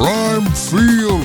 Prime Field.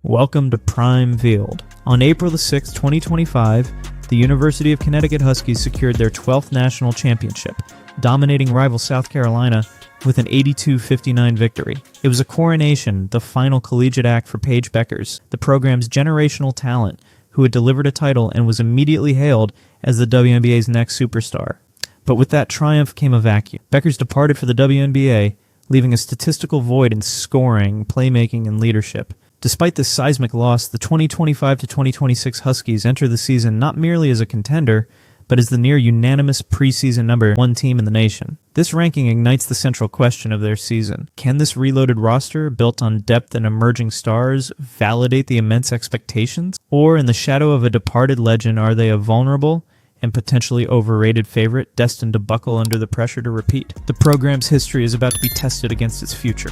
Welcome to Prime Field. On April the 6th, 2025, the University of Connecticut Huskies secured their 12th national championship, dominating rival South Carolina with an 82-59 victory. It was a coronation, the final collegiate act for Paige Bueckers, the program's generational talent, who had delivered a title and was immediately hailed as the WNBA's next superstar. But with that triumph came a vacuum. Bueckers departed for the WNBA, leaving a statistical void in scoring, playmaking, and leadership. Despite this seismic loss, the 2025-2026 Huskies enter the season not merely as a contender, but as the near-unanimous preseason number 1 team in the nation. This ranking ignites the central question of their season. Can this reloaded roster, built on depth and emerging stars, validate the immense expectations? Or, in the shadow of a departed legend, are they a vulnerable and potentially overrated favorite destined to buckle under the pressure to repeat? The program's history is about to be tested against its future.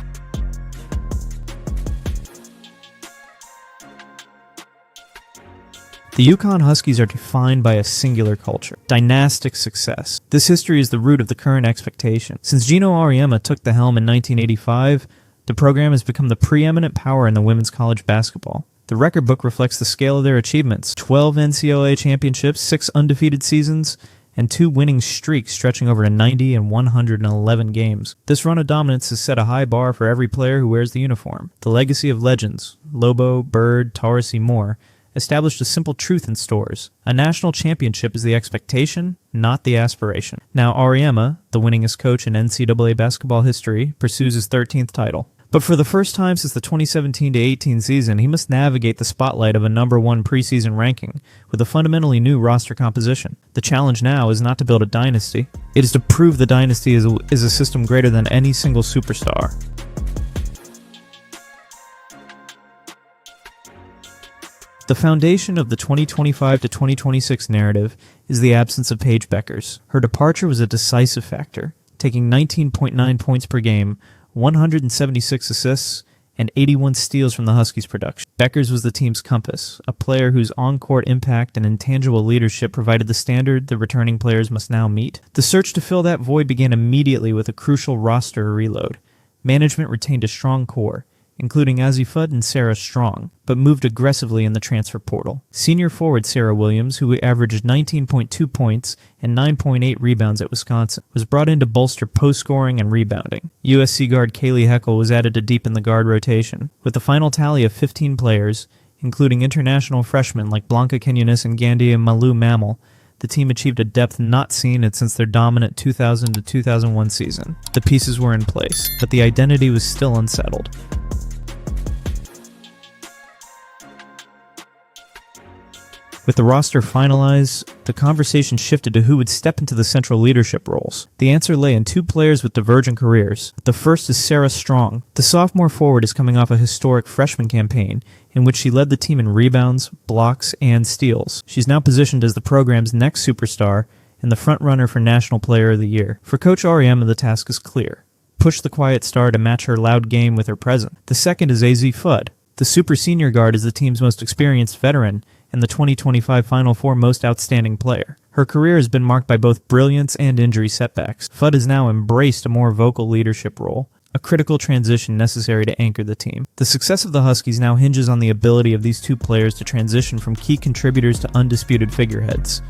The UConn Huskies are defined by a singular culture, dynastic success. This history is the root of the current expectation. Since Gino Auriemma took the helm in 1985, the program has become the preeminent power in the women's college basketball. The record book reflects the scale of their achievements: 12 NCAA championships, 6 undefeated seasons, and 2 winning streaks stretching over to 90 and 111 games. This run of dominance has set a high bar for every player who wears the uniform. The legacy of legends, Lobo, Bird, Taurasi, Moore, established a simple truth in stores. A national championship is the expectation, not the aspiration. Now Auriemma, the winningest coach in NCAA basketball history, pursues his 13th title. But for the first time since the 2017-18 season, he must navigate the spotlight of a number 1 preseason ranking with a fundamentally new roster composition. The challenge now is not to build a dynasty. It is to prove the dynasty is a system greater than any single superstar. The foundation of the 2025-2026 narrative is the absence of Paige Bueckers. Her departure was a decisive factor, taking 19.9 points per game, 176 assists, and 81 steals from the Huskies' production. Bueckers was the team's compass, a player whose on-court impact and intangible leadership provided the standard the returning players must now meet. The search to fill that void began immediately with a crucial roster reload. Management retained a strong core, including Azzi Fudd and Sarah Strong, but moved aggressively in the transfer portal. Senior forward Sarah Williams, who averaged 19.2 points and 9.8 rebounds at Wisconsin, was brought in to bolster post-scoring and rebounding. USC guard Kaylee Heckel was added to deepen the guard rotation. With a final tally of 15 players, including international freshmen like Blanca Kenyonis and Gandia Malu Mammal, the team achieved a depth not seen since their dominant 2000-2001 season. The pieces were in place, but the identity was still unsettled. With the roster finalized, the conversation shifted to who would step into the central leadership roles. The answer lay in 2 players with divergent careers. The first is Sarah Strong. The sophomore forward is coming off a historic freshman campaign in which she led the team in rebounds, blocks, and steals. She's now positioned as the program's next superstar and the front-runner for National Player of the Year. For Coach Auriemma, the task is clear: push the quiet star to match her loud game with her present. The second is Azzi Fudd. The super senior guard is the team's most experienced veteran and the 2025 Final Four most outstanding player. Her career has been marked by both brilliance and injury setbacks. Fudd has now embraced a more vocal leadership role, a critical transition necessary to anchor the team. The success of the Huskies now hinges on the ability of these 2 players to transition from key contributors to undisputed figureheads.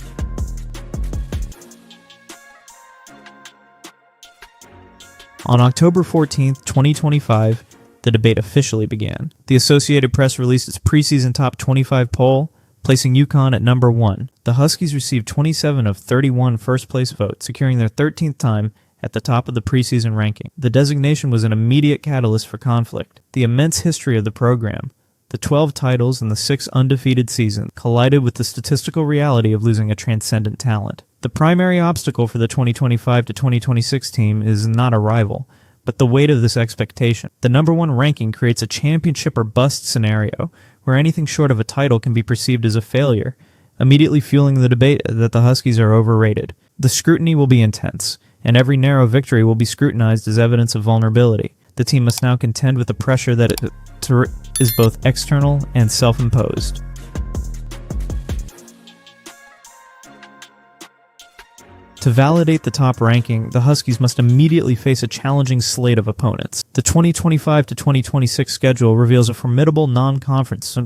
On October 14th, 2025, the debate officially began. The Associated Press released its preseason top 25 poll, placing UConn at number 1. The Huskies received 27 of 31 first-place votes, securing their 13th time at the top of the preseason ranking. The designation was an immediate catalyst for conflict. The immense history of the program, the 12 titles and the 6 undefeated seasons, collided with the statistical reality of losing a transcendent talent. The primary obstacle for the 2025-2026 team is not a rival, but the weight of this expectation. The number 1 ranking creates a championship or bust scenario where anything short of a title can be perceived as a failure, immediately fueling the debate that the Huskies are overrated. The scrutiny will be intense, and every narrow victory will be scrutinized as evidence of vulnerability. The team must now contend with the pressure that is both external and self-imposed. To validate the top ranking, the Huskies must immediately face a challenging slate of opponents. The 2025 to 2026 schedule reveals a formidable non-conference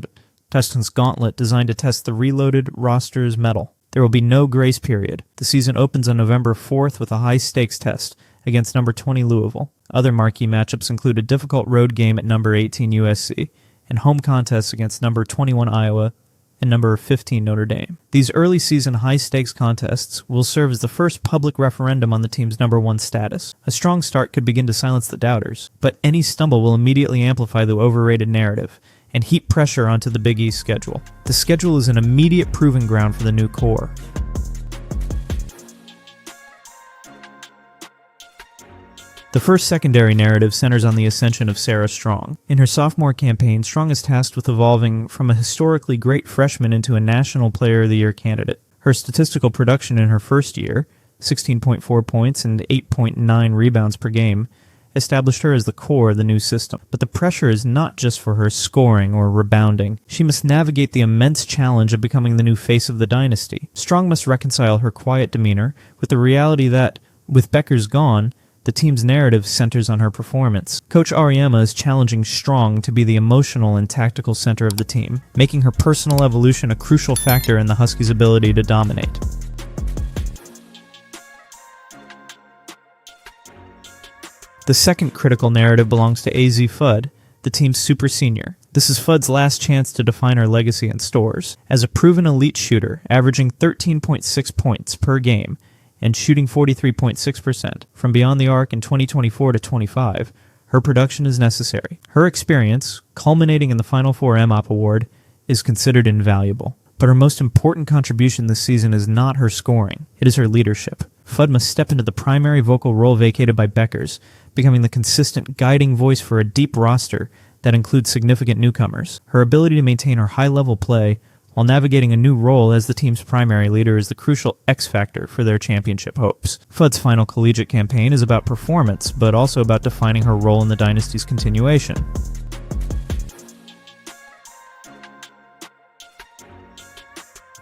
gauntlet designed to test the reloaded roster's mettle. There will be no grace period. The season opens on November 4th with a high-stakes test against number 20 Louisville. Other marquee matchups include a difficult road game at number 18 USC and home contests against number 21 Iowa and number 15 Notre Dame. These early season high-stakes contests will serve as the first public referendum on the team's number one status. A strong start could begin to silence the doubters, but any stumble will immediately amplify the overrated narrative and heap pressure onto the Big East schedule. The schedule is an immediate proving ground for the new core. The first secondary narrative centers on the ascension of Sarah Strong. In her sophomore campaign, Strong is tasked with evolving from a historically great freshman into a National Player of the Year candidate. Her statistical production in her first year, 16.4 points and 8.9 rebounds per game, established her as the core of the new system. But the pressure is not just for her scoring or rebounding. She must navigate the immense challenge of becoming the new face of the dynasty. Strong must reconcile her quiet demeanor with the reality that, with Bueckers gone, the team's narrative centers on her performance. Coach Auriemma is challenging Strong to be the emotional and tactical center of the team, making her personal evolution a crucial factor in the Huskies' ability to dominate. The second critical narrative belongs to AZ Fudd, the team's super senior. This is Fudd's last chance to define her legacy in stores. As a proven elite shooter, averaging 13.6 points per game, and shooting 43.6% from beyond the arc in 2024 to 25, her production is necessary. Her experience, culminating in the Final Four MOP award, is considered invaluable. But her most important contribution this season is not her scoring, it is her leadership. Fudd must step into the primary vocal role vacated by Bueckers, becoming the consistent guiding voice for a deep roster that includes significant newcomers. Her ability to maintain her high-level play while navigating a new role as the team's primary leader is the crucial X factor for their championship hopes. Fudd's final collegiate campaign is about performance, but also about defining her role in the dynasty's continuation.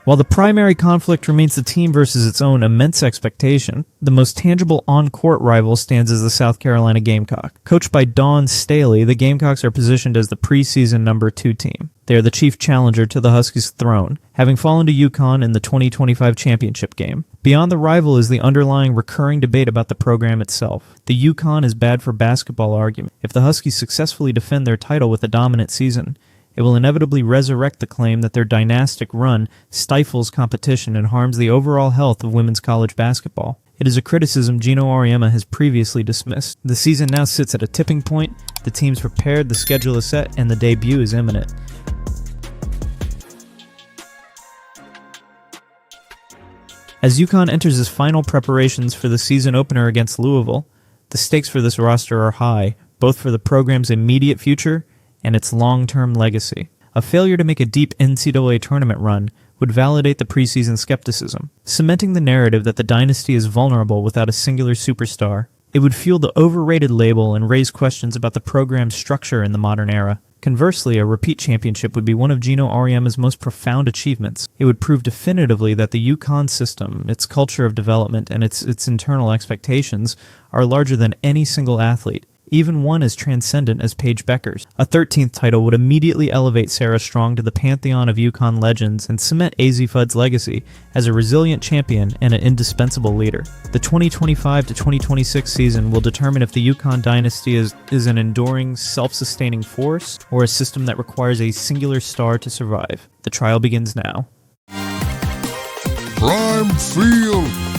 While the primary conflict remains the team versus its own immense expectation, the most tangible on-court rival stands as the South Carolina Gamecock. Coached by Dawn Staley, the Gamecocks are positioned as the preseason number 2 team. They are the chief challenger to the Huskies' throne, having fallen to UConn in the 2025 championship game. Beyond the rival is the underlying recurring debate about the program itself. The UConn is bad for basketball argument. If the Huskies successfully defend their title with a dominant season, it will inevitably resurrect the claim that their dynastic run stifles competition and harms the overall health of women's college basketball. It is a criticism Gino Auriemma has previously dismissed. The season now sits at a tipping point, the team's prepared, the schedule is set, and the debut is imminent. As UConn enters its final preparations for the season opener against Louisville, the stakes for this roster are high, both for the program's immediate future and its long-term legacy. A failure to make a deep NCAA tournament run would validate the preseason skepticism, cementing the narrative that the dynasty is vulnerable without a singular superstar. It would fuel the overrated label and raise questions about the program's structure in the modern era. Conversely, a repeat championship would be one of Gino Auriemma's most profound achievements. It would prove definitively that the UConn system, its culture of development, and its internal expectations are larger than any single athlete, even one as transcendent as Paige Bueckers. A 13th title would immediately elevate Sarah Strong to the pantheon of UConn legends and cement AZ Fudd's legacy as a resilient champion and an indispensable leader. The 2025 to 2026 season will determine if the UConn dynasty is an enduring, self-sustaining force or a system that requires a singular star to survive. The trial begins now. Prime Field